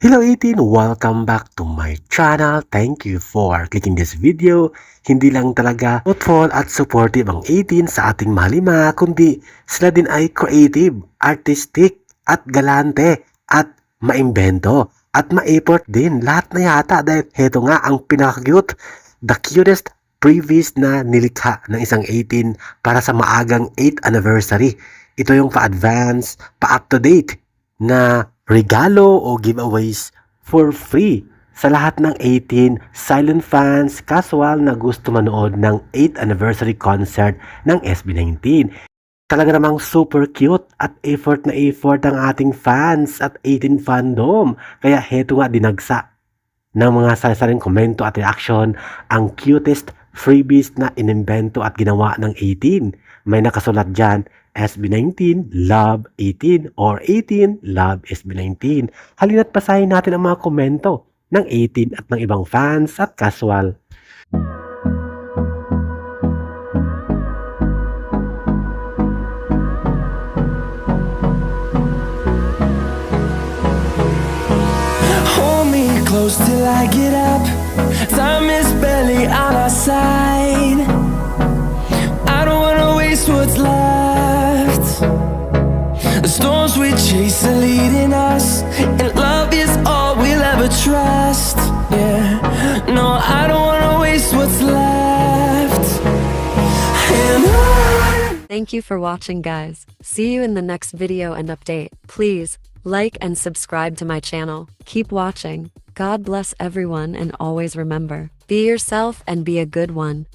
Hello 18! Welcome back to my channel. Thank you for clicking this video. Hindi lang talaga thoughtful at supportive ang 18 sa ating mahalima, kundi sila din ay creative, artistic, at galante, at maimbento, at ma-effort din. Lahat na yata dahil heto nga ang pinaka-cute, the cutest previous na nilikha ng isang 18 para sa maagang 8th anniversary. Ito yung pa-advance, pa-up-to-date na regalo o giveaways for free sa lahat ng 18 silent fans casual na gusto manood ng 8th anniversary concert ng SB19. Talaga namang super cute at effort na effort ang ating fans at 18 fandom. Kaya heto nga dinagsa ng mga sarisaring komento at reaction ang cutest freebies na inimbento at ginawa ng 18. May nakasulat dyan, SB19 Love 18 or 18 Love SB19. Halina't basahin natin ang mga komento ng 18 at ng ibang fans at casual. Hold me close till I get up. Time is barely on our side. I don't wanna waste what's left. The storms we chase are leading us, and love is all we'll ever trust. Yeah, no, I don't wanna waste what's left. And Thank you for watching, guys. See you in the next video and update. Please like and subscribe to my channel. Keep watching. God bless everyone, and always remember, be yourself and be a good one.